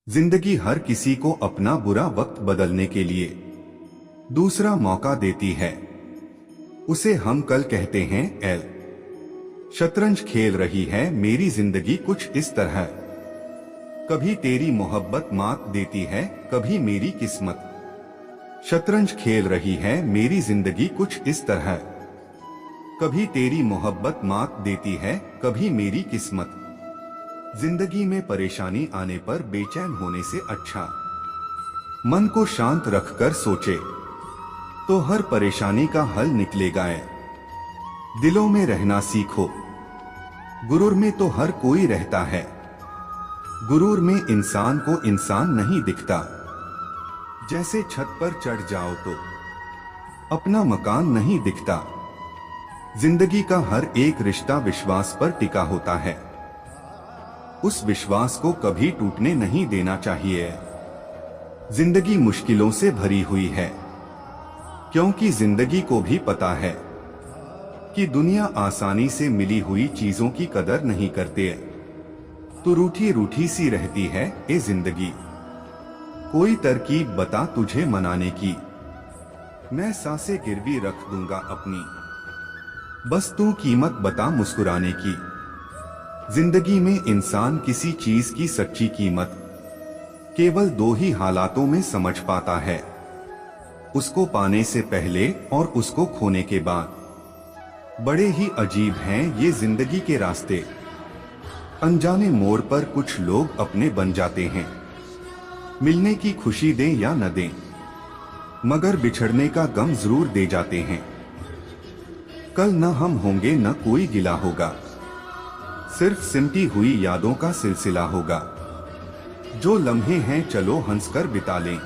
जिंदगी हर किसी को अपना बुरा वक्त बदलने के लिए दूसरा मौका देती है। उसे हम कल कहते हैं एल। शतरंज खेल रही है मेरी जिंदगी कुछ इस तरह। कभी तेरी मोहब्बत मात देती है, कभी मेरी किस्मत। शतरंज खेल रही है मेरी जिंदगी कुछ इस तरह। कभी तेरी मोहब्बत मात देती है, कभी मेरी किस्मत। जिंदगी में परेशानी आने पर बेचैन होने से अच्छा मन को शांत रखकर सोचे तो हर परेशानी का हल निकलेगा। दिलों में रहना सीखो, गुरूर में तो हर कोई रहता है। गुरूर में इंसान को इंसान नहीं दिखता। जैसे छत पर चढ़ जाओ तो अपना मकान नहीं दिखता। जिंदगी का हर एक रिश्ता विश्वास पर टिका होता है। उस विश्वास को कभी टूटने नहीं देना चाहिए। जिंदगी मुश्किलों से भरी हुई है, क्योंकि जिंदगी को भी पता है कि दुनिया आसानी से मिली हुई चीजों की कदर नहीं करते। तो रूठी रूठी सी रहती है ये जिंदगी। कोई तरकीब बता तुझे मनाने की, मैं सांसें गिरवी रख दूंगा अपनी। बस तू कीमत बता मुस्कुराने की। जिंदगी में इंसान किसी चीज की सच्ची कीमत केवल दो ही हालातों में समझ पाता है, उसको पाने से पहले और उसको खोने के बाद। बड़े ही अजीब हैं ये जिंदगी के रास्ते। अनजाने मोड़ पर कुछ लोग अपने बन जाते हैं। मिलने की खुशी दें या न दें, मगर बिछड़ने का गम जरूर दे जाते हैं। कल न हम होंगे न कोई गिला होगा, सिर्फ सिमटी हुई यादों का सिलसिला होगा। जो लम्हे हैं चलो हंसकर बिता लें,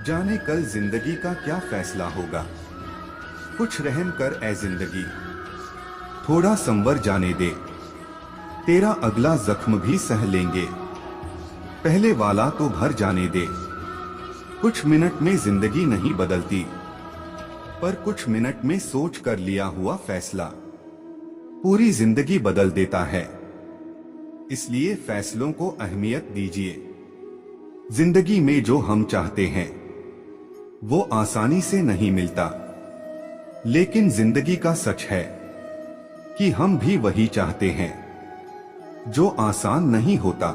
जाने कल जिंदगी का क्या फैसला होगा। कुछ रहम कर ए जिंदगी, थोड़ा संवर जाने दे। तेरा अगला जख्म भी सह लेंगे, पहले वाला तो भर जाने दे। कुछ मिनट में जिंदगी नहीं बदलती, पर कुछ मिनट में सोच कर लिया हुआ फैसला पूरी जिंदगी बदल देता है। इसलिए फैसलों को अहमियत दीजिए। जिंदगी में जो हम चाहते हैं वो आसानी से नहीं मिलता, लेकिन जिंदगी का सच है कि हम भी वही चाहते हैं जो आसान नहीं होता।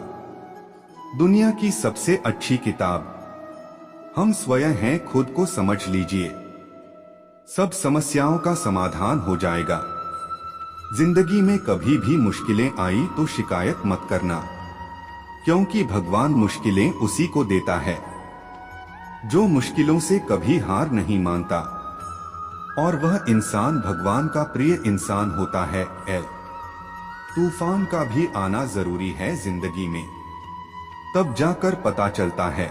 दुनिया की सबसे अच्छी किताब हम स्वयं हैं, खुद को समझ लीजिए। सब समस्याओं का समाधान हो जाएगा। जिंदगी में कभी भी मुश्किलें आई तो शिकायत मत करना, क्योंकि भगवान मुश्किलें उसी को देता है जो मुश्किलों से कभी हार नहीं मानता, और वह इंसान भगवान का प्रिय इंसान होता है। तूफान का भी आना जरूरी है जिंदगी में, तब जाकर पता चलता है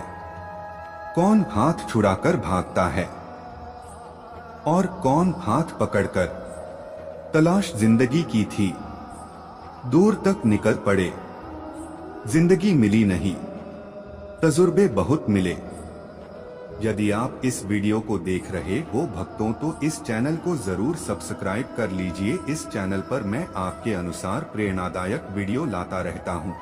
कौन हाथ छुड़ाकर भागता है और कौन हाथ पकड़कर। तलाश जिंदगी की थी, दूर तक निकल पड़े। जिंदगी मिली नहीं, तजुर्बे बहुत मिले। यदि आप इस वीडियो को देख रहे हो भक्तों तो इस चैनल को जरूर सब्सक्राइब कर लीजिए। इस चैनल पर मैं आपके अनुसार प्रेरणादायक वीडियो लाता रहता हूं।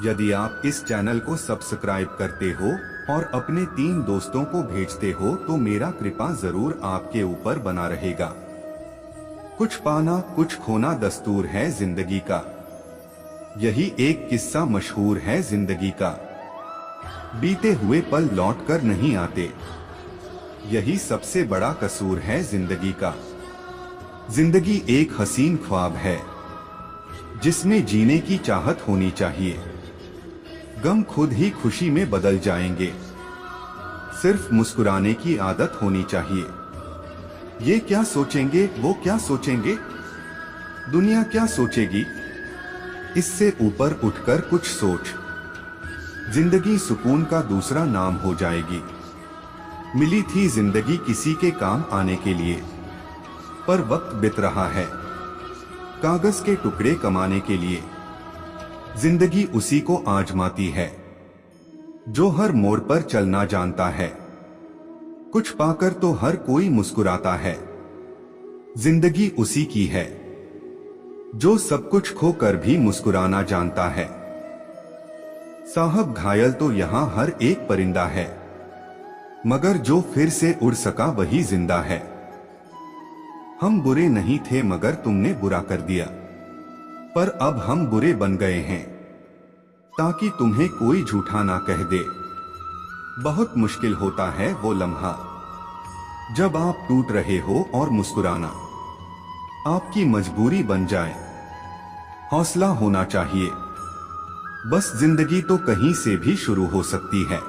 यदि आप इस चैनल को सब्सक्राइब करते हो और अपने 3 दोस्तों को भेजते हो तो मेरा कृपा जरूर आपके ऊपर बना रहेगा। कुछ पाना कुछ खोना दस्तूर है जिंदगी का, यही एक किस्सा मशहूर है जिंदगी का। बीते हुए पल लौट कर नहीं आते, यही सबसे बड़ा कसूर है जिंदगी का। जिंदगी एक हसीन ख्वाब है जिसमें जीने की चाहत होनी चाहिए। गम खुद ही खुशी में बदल जाएंगे, सिर्फ मुस्कुराने की आदत होनी चाहिए। ये क्या सोचेंगे, वो क्या सोचेंगे, दुनिया क्या सोचेगी, इससे ऊपर उठकर कुछ सोच। जिंदगी सुकून का दूसरा नाम हो जाएगी। मिली थी जिंदगी किसी के काम आने के लिए, पर वक्त बीत रहा है कागज के टुकड़े कमाने के लिए। जिंदगी उसी को आजमाती है जो हर मोड़ पर चलना जानता है। कुछ पाकर तो हर कोई मुस्कुराता है। जिंदगी उसी की है जो सब कुछ खोकर भी मुस्कुराना जानता है। साहब घायल तो यहाँ हर एक परिंदा है, मगर जो फिर से उड़ सका वही जिंदा है। हम बुरे नहीं थे मगर तुमने बुरा कर दिया, पर अब हम बुरे बन गए हैं ताकि तुम्हें कोई झूठा ना कह दे। बहुत मुश्किल होता है वो लम्हा जब आप टूट रहे हो और मुस्कुराना आपकी मजबूरी बन जाए। हौसला होना चाहिए, बस जिंदगी तो कहीं से भी शुरू हो सकती है।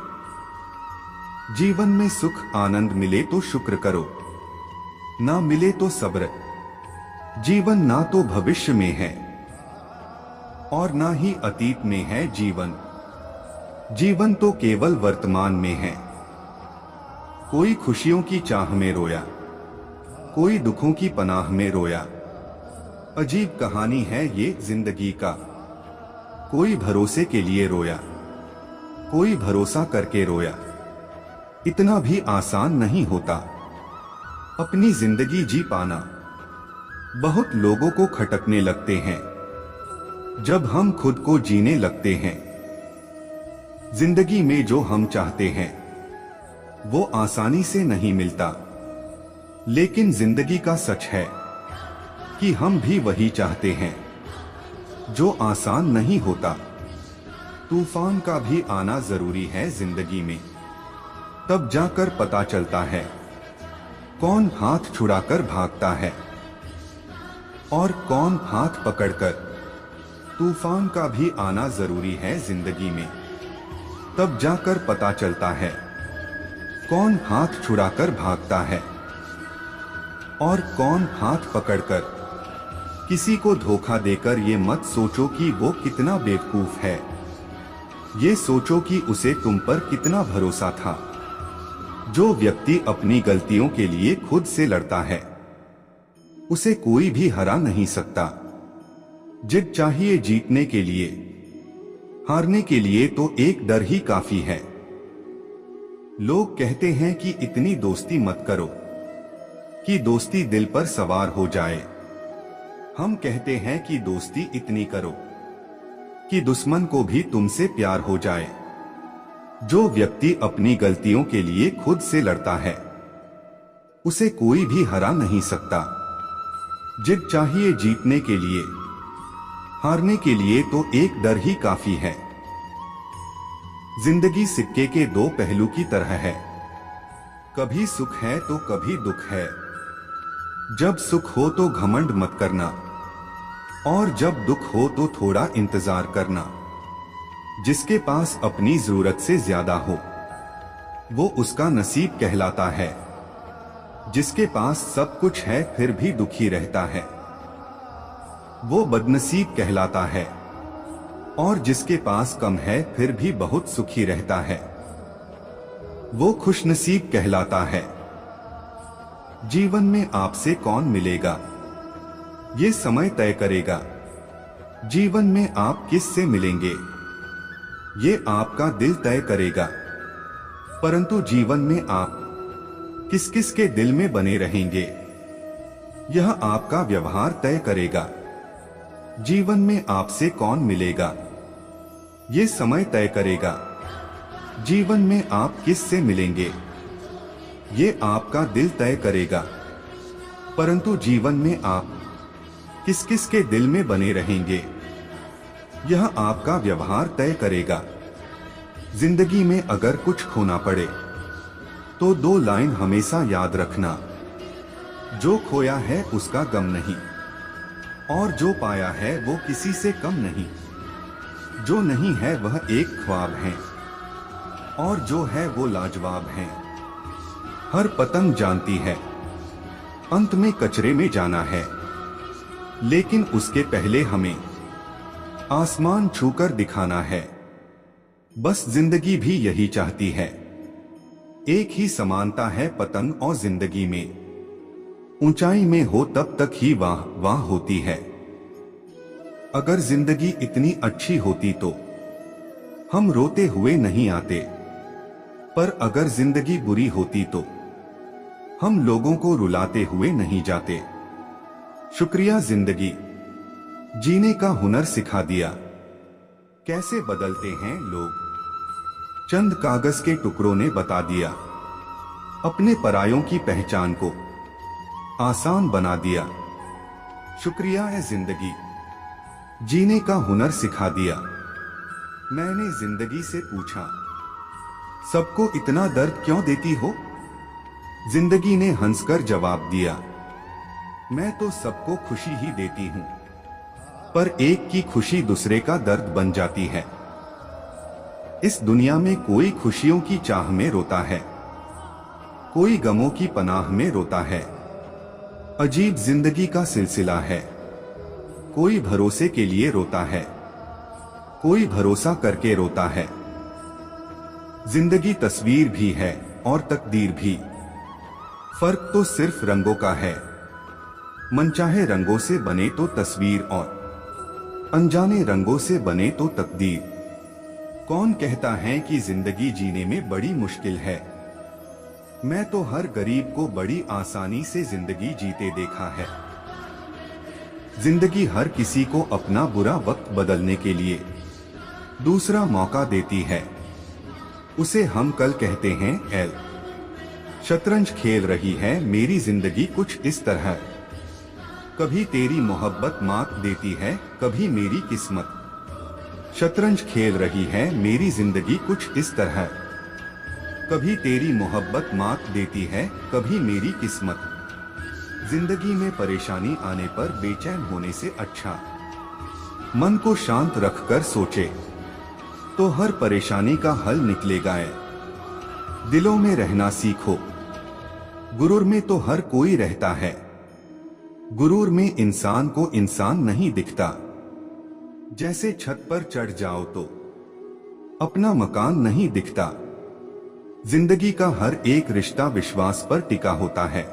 जीवन में सुख आनंद मिले तो शुक्र करो, ना मिले तो सब्र। जीवन ना तो भविष्य में है और ना ही अतीत में है जीवन। जीवन तो केवल वर्तमान में है। कोई खुशियों की चाह में रोया, कोई दुखों की पनाह में रोया। अजीब कहानी है ये जिंदगी का। कोई भरोसे के लिए रोया, कोई भरोसा करके रोया। इतना भी आसान नहीं होता अपनी जिंदगी जी पाना। बहुत लोगों को खटकने लगते हैं जब हम खुद को जीने लगते हैं। जिंदगी में जो हम चाहते हैं वो आसानी से नहीं मिलता, लेकिन जिंदगी का सच है कि हम भी वही चाहते हैं जो आसान नहीं होता। तूफान का भी आना जरूरी है जिंदगी में, तब जाकर पता चलता है कौन हाथ छुड़ाकर भागता है और कौन हाथ पकड़कर। तूफान का भी आना जरूरी है जिंदगी में, तब जाकर पता चलता है कौन हाथ छुड़ाकर भागता है और कौन हाथ पकड़कर। किसी को धोखा देकर ये मत सोचो कि वो कितना बेवकूफ है, ये सोचो कि उसे तुम पर कितना भरोसा था। जो व्यक्ति अपनी गलतियों के लिए खुद से लड़ता है उसे कोई भी हरा नहीं सकता। जिद चाहिए जीतने के लिए, हारने के लिए तो एक डर ही काफी है। लोग कहते हैं कि इतनी दोस्ती मत करो कि दोस्ती दिल पर सवार हो जाए। हम कहते हैं कि दोस्ती इतनी करो कि दुश्मन को भी तुमसे प्यार हो जाए। जो व्यक्ति अपनी गलतियों के लिए खुद से लड़ता है उसे कोई भी हरा नहीं सकता। जिद चाहिए जीतने के लिए, हारने के लिए तो एक डर ही काफी है। जिंदगी सिक्के के दो पहलू की तरह है, कभी सुख है तो कभी दुख है। जब सुख हो तो घमंड मत करना और जब दुख हो तो थोड़ा इंतजार करना। जिसके पास अपनी जरूरत से ज्यादा हो वो उसका नसीब कहलाता है। जिसके पास सब कुछ है फिर भी दुखी रहता है वो बदनसीब कहलाता है। और जिसके पास कम है फिर भी बहुत सुखी रहता है वो खुशनसीब कहलाता है। जीवन में आपसे कौन मिलेगा ये समय तय करेगा। जीवन में आप किस से मिलेंगे ये आपका दिल तय करेगा। परंतु जीवन में आप किस किस के दिल में बने रहेंगे यह आपका व्यवहार तय करेगा। जीवन में आपसे कौन मिलेगा ये समय तय करेगा। जीवन में आप किस से मिलेंगे ये आपका दिल तय करेगा। परंतु जीवन में आप किस किस के दिल में बने रहेंगे यह आपका व्यवहार तय करेगा। जिंदगी में अगर कुछ खोना पड़े तो दो लाइन हमेशा याद रखना, जो खोया है उसका गम नहीं और जो पाया है वो किसी से कम नहीं। जो नहीं है वह एक ख्वाब है और जो है वो लाजवाब है। हर पतंग जानती है अंत में कचरे में जाना है, लेकिन उसके पहले हमें आसमान छूकर दिखाना है। बस जिंदगी भी यही चाहती है। एक ही समानता है पतंग और जिंदगी में, ऊंचाई में हो तब तक ही वाह वाह होती है। अगर जिंदगी इतनी अच्छी होती तो हम रोते हुए नहीं आते, पर अगर जिंदगी बुरी होती तो हम लोगों को रुलाते हुए नहीं जाते। शुक्रिया जिंदगी, जीने का हुनर सिखा दिया। कैसे बदलते हैं लोग। चंद कागज के टुकड़ों ने बता दिया, अपने परायों की पहचान को आसान बना दिया। शुक्रिया है जिंदगी, जीने का हुनर सिखा दिया। मैंने जिंदगी से पूछा, सबको इतना दर्द क्यों देती हो। जिंदगी ने हंसकर जवाब दिया, मैं तो सबको खुशी ही देती हूं, पर एक की खुशी दूसरे का दर्द बन जाती है। इस दुनिया में कोई खुशियों की चाह में रोता है, कोई गमों की पनाह में रोता है। अजीब जिंदगी का सिलसिला है, कोई भरोसे के लिए रोता है, कोई भरोसा करके रोता है। जिंदगी तस्वीर भी है और तकदीर भी, फर्क तो सिर्फ रंगों का है। मनचाहे रंगों से बने तो तस्वीर और अनजाने रंगों से बने तो तकदीर। कौन कहता है कि जिंदगी जीने में बड़ी मुश्किल है। मैं तो हर गरीब को बड़ी आसानी से जिंदगी जीते देखा है। जिंदगी हर किसी को अपना बुरा वक्त बदलने के लिए दूसरा मौका देती है। उसे हम कल कहते हैं एल। शतरंज खेल रही है मेरी जिंदगी कुछ इस तरह, कभी तेरी मोहब्बत मात देती है, कभी मेरी किस्मत। शतरंज खेल रही है मेरी जिंदगी कुछ इस तरह, कभी तेरी मोहब्बत मात देती है, कभी मेरी किस्मत। जिंदगी में परेशानी आने पर बेचैन होने से अच्छा मन को शांत रखकर सोचे तो हर परेशानी का हल निकलेगा। दिलों में रहना सीखो, गुरूर में तो हर कोई रहता है। गुरूर में इंसान को इंसान नहीं दिखता। जैसे छत पर चढ़ जाओ तो अपना मकान नहीं दिखता। जिंदगी का हर एक रिश्ता विश्वास पर टिका होता है,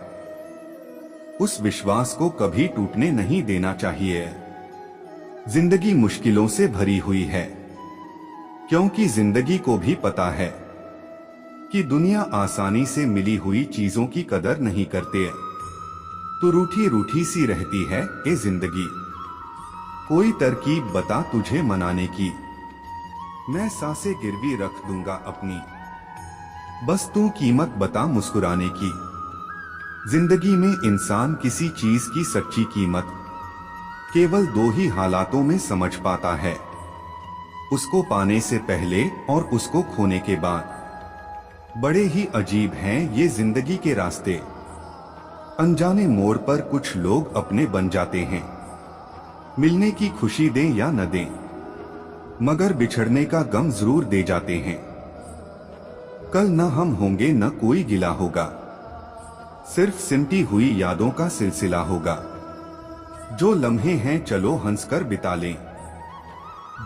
उस विश्वास को कभी टूटने नहीं देना चाहिए। जिंदगी मुश्किलों से भरी हुई है, क्योंकि जिंदगी को भी पता है कि दुनिया आसानी से मिली हुई चीजों की कदर नहीं करते। तो रूठी रूठी सी रहती है ये जिंदगी। कोई तरकीब बता तुझे मनाने की, मैं सांसें गिरवी रख दूंगा अपनी, बस तू कीमत बता मुस्कुराने की। जिंदगी में इंसान किसी चीज की सच्ची कीमत केवल दो ही हालातों में समझ पाता है, उसको पाने से पहले और उसको खोने के बाद। बड़े ही अजीब हैं ये जिंदगी के रास्ते, अनजाने मोड़ पर कुछ लोग अपने बन जाते हैं। मिलने की खुशी दें या न दें, मगर बिछड़ने का गम जरूर दे जाते हैं। कल न हम होंगे न कोई गिला होगा, सिर्फ सिमटी हुई यादों का सिलसिला होगा। जो लम्हे हैं चलो हंसकर बिता लें,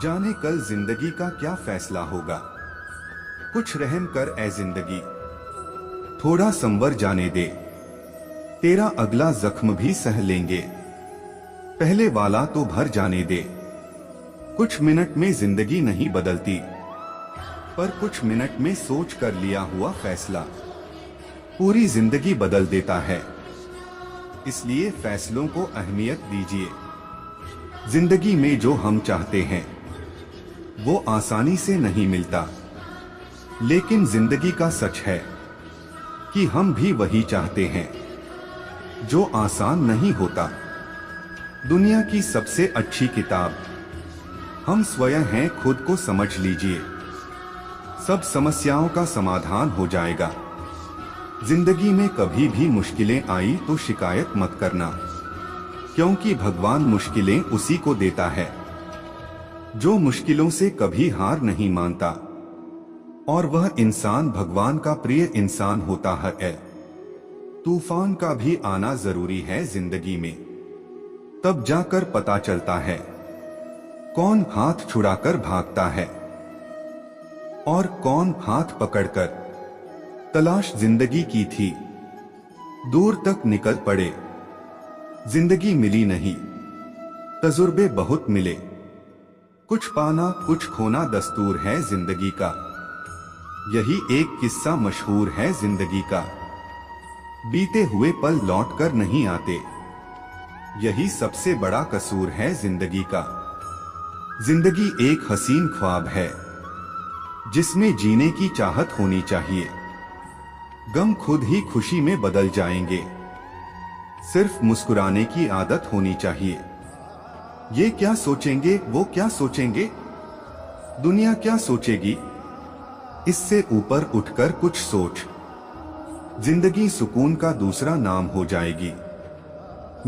जाने कल जिंदगी का क्या फैसला होगा। कुछ रहम कर ए जिंदगी, थोड़ा संवर जाने दे, तेरा अगला जख्म भी सह लेंगे, पहले वाला तो भर जाने दे। कुछ मिनट में जिंदगी नहीं बदलती, पर कुछ मिनट में सोच कर लिया हुआ फैसला पूरी जिंदगी बदल देता है। इसलिए फैसलों को अहमियत दीजिए। जिंदगी में जो हम चाहते हैं वो आसानी से नहीं मिलता, लेकिन जिंदगी का सच है कि हम भी वही चाहते हैं जो आसान नहीं होता। दुनिया की सबसे अच्छी किताब हम स्वयं हैं, खुद को समझ लीजिए, सब समस्याओं का समाधान हो जाएगा। जिंदगी में कभी भी मुश्किलें आई तो शिकायत मत करना, क्योंकि भगवान मुश्किलें उसी को देता है जो मुश्किलों से कभी हार नहीं मानता, और वह इंसान भगवान का प्रिय इंसान होता है। तूफान का भी आना जरूरी है जिंदगी में, तब जाकर पता चलता है कौन हाथ छुड़ाकर भागता है और कौन हाथ पकड़कर। तलाश जिंदगी की थी, दूर तक निकल पड़े, जिंदगी मिली नहीं, तजुर्बे बहुत मिले। कुछ पाना कुछ खोना दस्तूर है जिंदगी का, यही एक किस्सा मशहूर है जिंदगी का। बीते हुए पल लौट कर नहीं आते, यही सबसे बड़ा कसूर है जिंदगी का। जिंदगी एक हसीन ख्वाब है जिसमें जीने की चाहत होनी चाहिए। गम खुद ही खुशी में बदल जाएंगे, सिर्फ मुस्कुराने की आदत होनी चाहिए। ये क्या सोचेंगे, वो क्या सोचेंगे, दुनिया क्या सोचेगी, इससे ऊपर उठकर कुछ सोच। जिंदगी सुकून का दूसरा नाम हो जाएगी।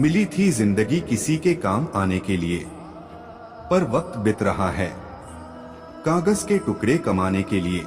मिली थी जिंदगी किसी के काम आने के लिए, पर वक्त बीत रहा है कागज के टुकड़े कमाने के लिए।